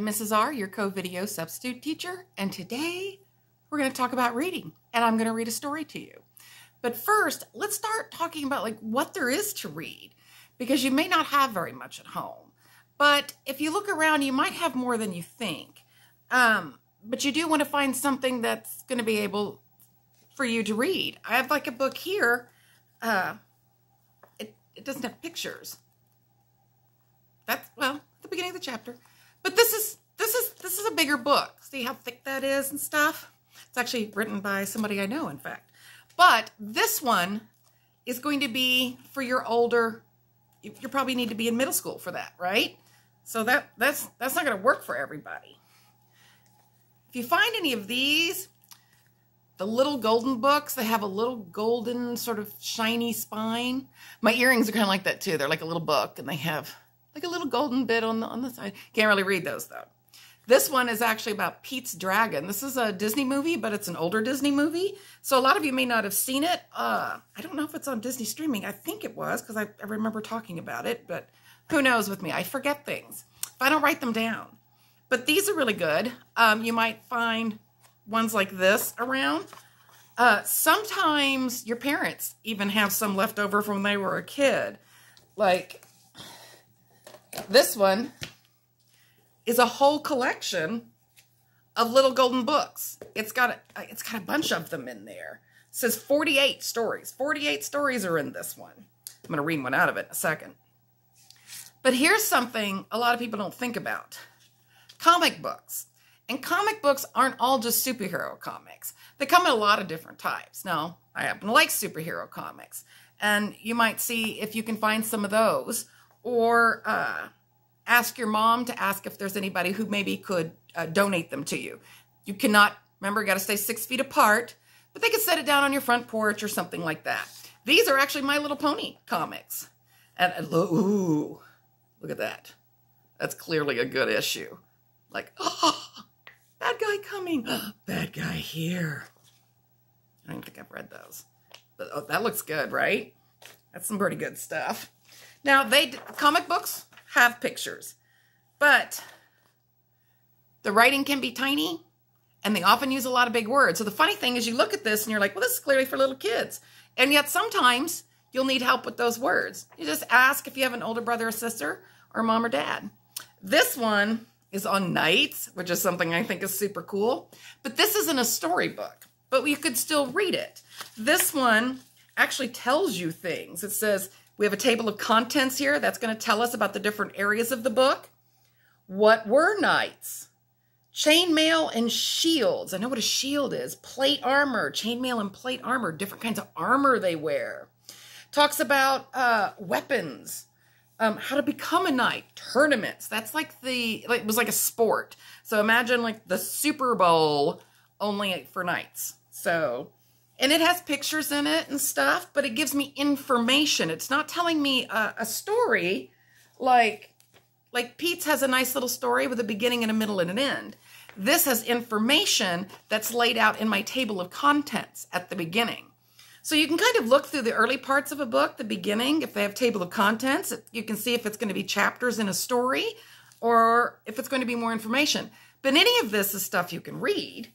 I'm Mrs. R, your co-video substitute teacher, and today we're going to talk about reading, and I'm going to read a story to you. But first, let's start talking about what there is to read, because you may not have very much at home. But if you look around, you might have more than you think. But you do want to find something that's going to be able for you to read. I have a book here. It doesn't have pictures. That's, well, the beginning of the chapter. But this is a bigger book. See how thick that is and stuff? It's actually written by somebody I know, in fact. But this one is going to be for your older. You probably need to be in middle school for that, right? So that's not going to work for everybody. If you find any of these, the little golden books, they have a little golden sort of shiny spine. My earrings are kind of like that too. They're like a little book, and they have like a little golden bit on the side. Can't really read those though. This one is actually about Pete's Dragon. This is a Disney movie, but it's an older Disney movie. So a lot of you may not have seen it. I don't know if it's on Disney streaming. I think it was, because I remember talking about it, but who knows with me? I forget things if I don't write them down. But these are really good. You might find ones like this around. Sometimes your parents even have some left over from when they were a kid. Like this one is a whole collection of little golden books. It's got a bunch of them in there. It says 48 stories. 48 stories are in this one. I'm going to read one out of it in a second. But here's something a lot of people don't think about. Comic books. And comic books aren't all just superhero comics. They come in a lot of different types. Now, I happen to like superhero comics. And you might see if you can find some of those. Or ask your mom to ask if there's anybody who maybe could donate them to you. You cannot, remember, you got to stay 6 feet apart. But they could set it down on your front porch or something like that. These are actually My Little Pony comics. And ooh, look at that. That's clearly a good issue. Like, oh, bad guy coming. Bad guy here. I don't think I've read those. But oh, that looks good, right? That's some pretty good stuff. Now, comic books have pictures. But the writing can be tiny. And they often use a lot of big words. So the funny thing is you look at this and you're like, well, this is clearly for little kids. And yet sometimes you'll need help with those words. You just ask if you have an older brother or sister or mom or dad. This one is on knights, which is something I think is super cool. But this isn't a storybook, but you could still read it. This one actually tells you things. It says we have a table of contents here that's going to tell us about the different areas of the book. What were knights? Chainmail and shields. I know what a shield is. Plate armor, chainmail and plate armor, different kinds of armor they wear. Talks about weapons. How to become a knight, tournaments. That's it was like a sport. So imagine like the Super Bowl only for knights. So, and it has pictures in it and stuff, but it gives me information. It's not telling me a story like Pete's has a nice little story with a beginning and a middle and an end. This has information that's laid out in my table of contents at the beginning. So you can kind of look through the early parts of a book, the beginning, if they have table of contents, you can see if it's going to be chapters in a story or if it's going to be more information. But any of this is stuff you can read.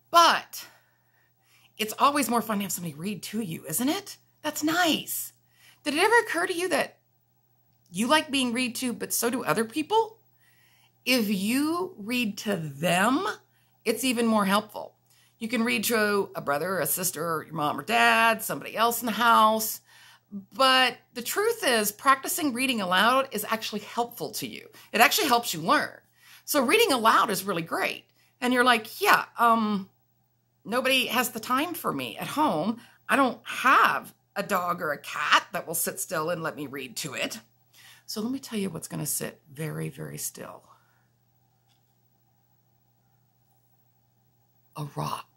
But it's always more fun to have somebody read to you, isn't it? That's nice. Did it ever occur to you that you like being read to, but so do other people? If you read to them, it's even more helpful. You can read to a brother or a sister or your mom or dad, somebody else in the house. But the truth is, practicing reading aloud is actually helpful to you. It actually helps you learn. So reading aloud is really great. And you're like, yeah, nobody has the time for me at home. I don't have a dog or a cat that will sit still and let me read to it. So let me tell you what's going to sit very, very still. A rock.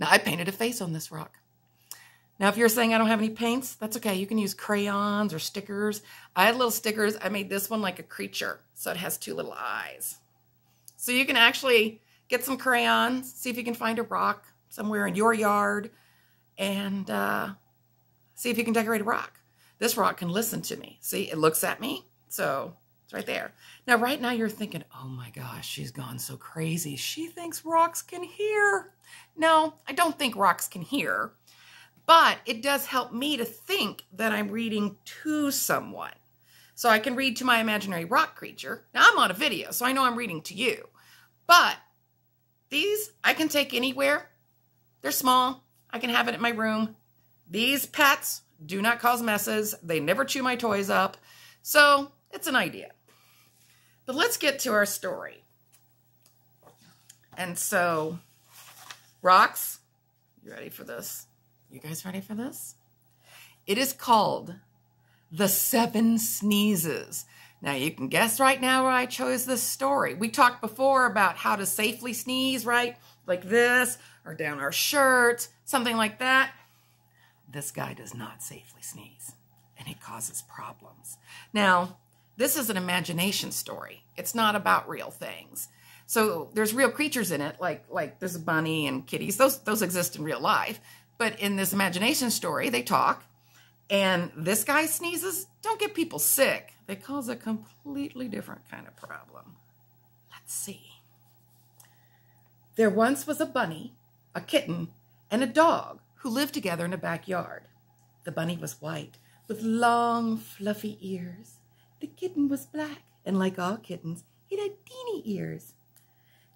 Now, I painted a face on this rock. Now, if you're saying I don't have any paints, that's okay. You can use crayons or stickers. I had little stickers. I made this one like a creature, so it has 2 little eyes. So you can actually get some crayons, see if you can find a rock somewhere in your yard, and see if you can decorate a rock. This rock can listen to me. See, it looks at me, so It's right there. Now, right now you're thinking, oh my gosh, she's gone so crazy. She thinks rocks can hear. No, I don't think rocks can hear, but it does help me to think that I'm reading to someone. So I can read to my imaginary rock creature. Now, I'm on a video, so I know I'm reading to you. But these I can take anywhere. They're small. I can have it in my room. These pets do not cause messes. They never chew my toys up. So it's an idea. But let's get to our story. And so, rocks, you ready for this? You guys ready for this? It is called The Seven Sneezes. Now, you can guess right now where I chose this story. We talked before about how to safely sneeze, right? Like this, or down our shirt, something like that. This guy does not safely sneeze, and it causes problems. Now, this is an imagination story. It's not about real things. So there's real creatures in it, like there's a bunny and kitties. Those exist in real life. But in this imagination story, they talk. And this guy sneezes, don't get people sick. They cause a completely different kind of problem. Let's see. There once was a bunny, a kitten, and a dog who lived together in a backyard. The bunny was white, with long, fluffy ears. The kitten was black, and like all kittens, it had teeny ears.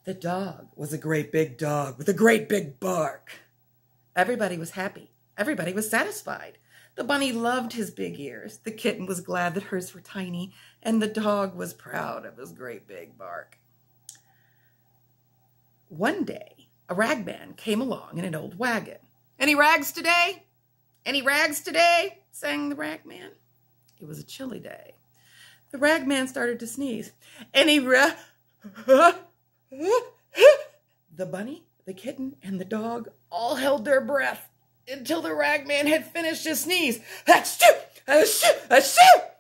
The dog was a great big dog with a great big bark. Everybody was happy. Everybody was satisfied. The bunny loved his big ears. The kitten was glad that hers were tiny, and the dog was proud of his great big bark. One day, a ragman came along in an old wagon. "Any rags today? Any rags today?" sang the ragman. It was a chilly day. The ragman started to sneeze. "Any The bunny, the kitten, and the dog all held their breath until the ragman had finished his sneeze. Achoo! Achoo! Achoo!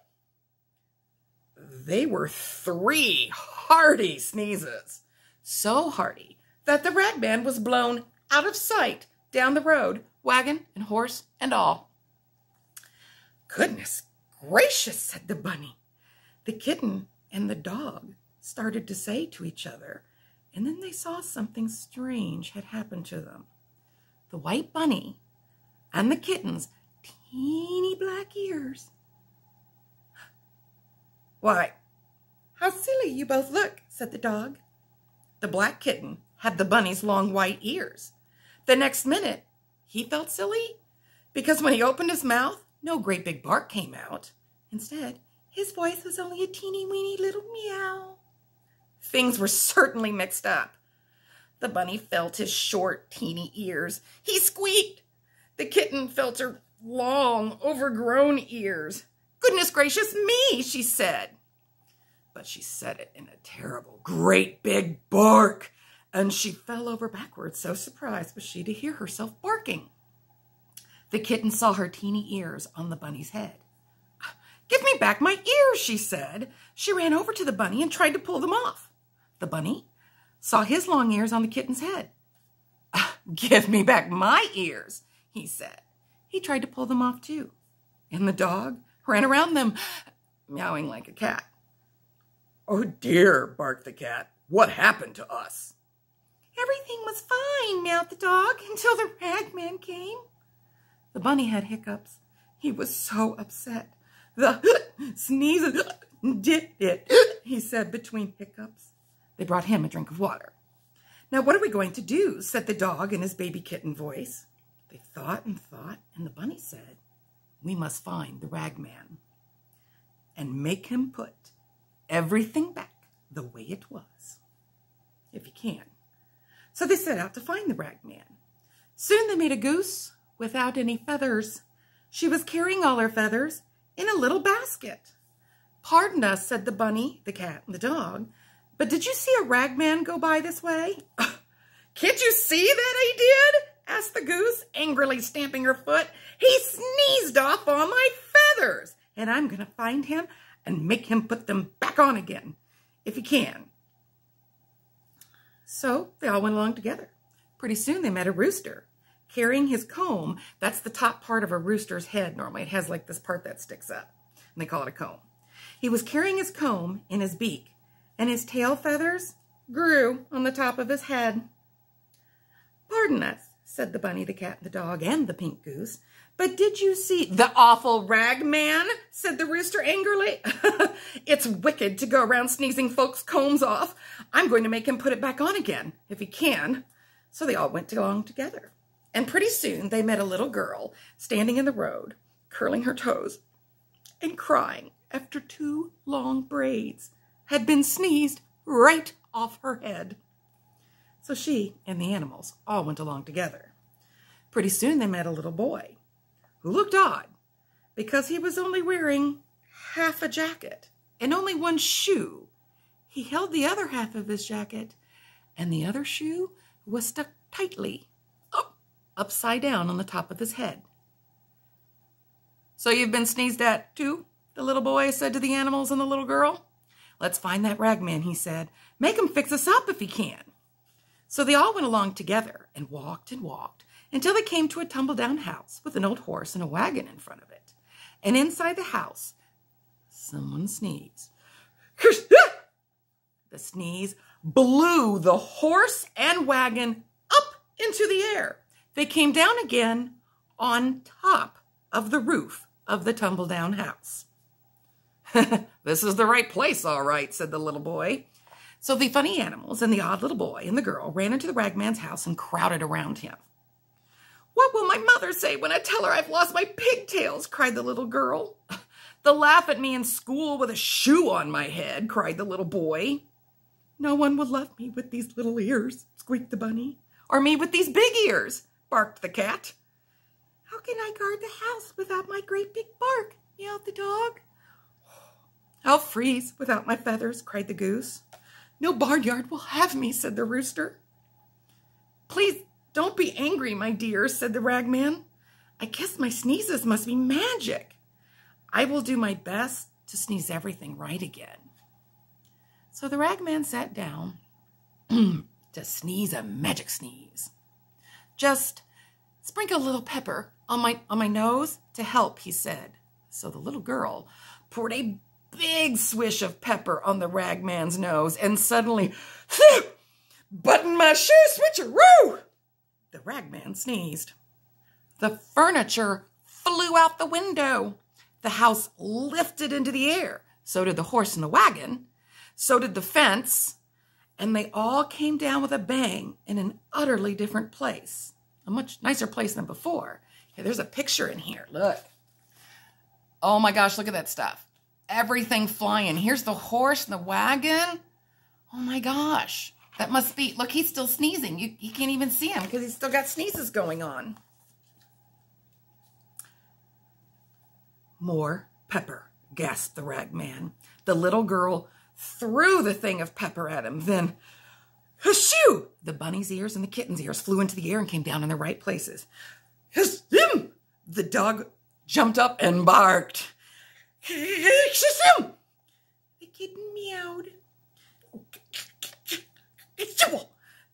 They were 3 hearty sneezes. So hearty that the ragman was blown out of sight down the road, wagon and horse and all. "Goodness gracious," said the bunny. The kitten and the dog started to say to each other, and then they saw something strange had happened to them. The white bunny and the kitten's teeny black ears. "Why, how silly you both look," said the dog. The black kitten had the bunny's long white ears. The next minute, he felt silly because when he opened his mouth, no great big bark came out. Instead, his voice was only a teeny weeny little meow. Things were certainly mixed up. The bunny felt his short, teeny ears. He squeaked. The kitten felt her long, overgrown ears. "Goodness gracious me," she said. But she said it in a terrible, great big bark, and she fell over backwards, so surprised was she to hear herself barking. The kitten saw her teeny ears on the bunny's head. "Give me back my ears," she said. She ran over to the bunny and tried to pull them off. The bunny saw his long ears on the kitten's head. "Give me back my ears," he said. He tried to pull them off too. And the dog ran around them, meowing like a cat. "Oh dear," barked the cat. "What happened to us?" "Everything was fine," meowed the dog, "until the ragman came." The bunny had hiccups. He was so upset. "The sneezes did it," he said between hiccups. They brought him a drink of water. "Now what are we going to do?" said the dog in his baby kitten voice. They thought, and the bunny said, "We must find the ragman and make him put everything back the way it was, if you can." So they set out to find the ragman. Soon they made a goose without any feathers. She was carrying all her feathers in a little basket. "Pardon us," said the bunny, the cat, and the dog, "but did you see a ragman go by this way?" "Can't you see that I did?" asked the goose, angrily stamping her foot. "He sneezed off all my feathers, and I'm going to find him and make him put them back on again, if he can." So they all went along together. Pretty soon they met a rooster carrying his comb. That's the top part of a rooster's head normally. It has like this part that sticks up, and they call it a comb. He was carrying his comb in his beak, and his tail feathers grew on the top of his head. "Pardon us," said the bunny, the cat, the dog, and the pink goose, "but did you see—" "The awful rag man," said the rooster angrily. "It's wicked to go around sneezing folks' combs off. I'm going to make him put it back on again, if he can." So they all went along together. And pretty soon they met a little girl standing in the road, curling her toes and crying after 2 long braids had been sneezed right off her head. So she and the animals all went along together. Pretty soon they met a little boy who looked odd because he was only wearing half a jacket and only 1 shoe. He held the other half of his jacket, and the other shoe was stuck tightly upside down on the top of his head. "So you've been sneezed at too?" the little boy said to the animals and the little girl. "Let's find that ragman," he said. "Make him fix us up if he can." So they all went along together and walked until they came to a tumble-down house with an old horse and a wagon in front of it. And inside the house, someone sneezed. The sneeze blew the horse and wagon up into the air. They came down again on top of the roof of the tumble-down house. "This is the right place, all right," said the little boy. So the funny animals and the odd little boy and the girl ran into the ragman's house and crowded around him. "What will my mother say when I tell her I've lost my pigtails?" cried the little girl. "They'll laugh at me in school with a shoe on my head," cried the little boy. "No one will love me with these little ears," squeaked the bunny. "Or me with these big ears," barked the cat. "How can I guard the house without my great big bark?" meowed the dog. "I'll freeze without my feathers," cried the goose. "No barnyard will have me," said the rooster. "Please don't be angry, my dear," said the ragman. "I guess my sneezes must be magic. I will do my best to sneeze everything right again." So the ragman sat down to sneeze a magic sneeze. "Just sprinkle a little pepper on my nose to help," he said. So the little girl poured a big swish of pepper on the ragman's nose, and suddenly, "Button my shoe, switcheroo!" the ragman sneezed. The furniture flew out the window. The house lifted into the air. So did the horse and the wagon. So did the fence. And they all came down with a bang in an utterly different place. A much nicer place than before. Hey, there's a picture in here. Look. Oh my gosh, look at that stuff. Everything flying. Here's the horse and the wagon. Oh my gosh. That must be, look, he's still sneezing. You can't even see him because he's still got sneezes going on. "More pepper," gasped the ragman. The little girl threw the thing of pepper at him. Then, "Hashoo!" the bunny's ears and the kitten's ears flew into the air and came down in the right places. "Hashim!" the dog jumped up and barked. "Hashim!" the kitten meowed.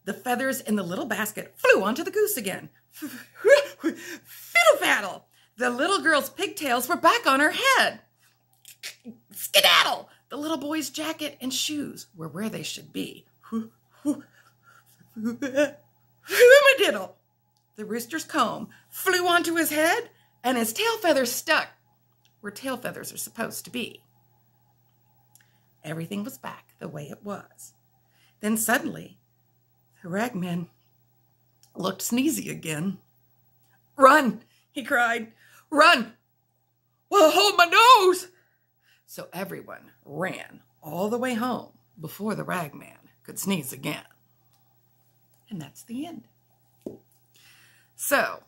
The feathers in the little basket flew onto the goose again. Fiddle-faddle! The little girl's pigtails were back on her head. Skedaddle! The little boy's jacket and shoes were where they should be. Hoomadiddle! The rooster's comb flew onto his head, and his tail feathers stuck where tail feathers are supposed to be. Everything was back the way it was. Then suddenly, the ragman looked sneezy again. "Run!" he cried. "Run! Well, hold my nose!" So everyone ran all the way home before the ragman could sneeze again. And that's the end. So,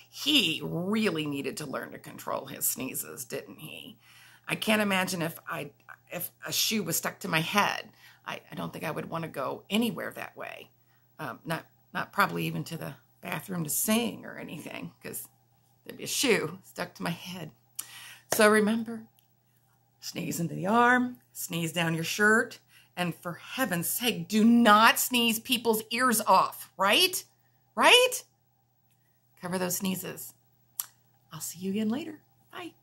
he really needed to learn to control his sneezes, didn't he? I can't imagine if a shoe was stuck to my head. I don't think I would want to go anywhere that way. Not probably even to the bathroom to sing or anything, because there'd be a shoe stuck to my head. So remember, sneeze into the arm, sneeze down your shirt, and for heaven's sake, do not sneeze people's ears off, right? Right? Cover those sneezes. I'll see you again later. Bye.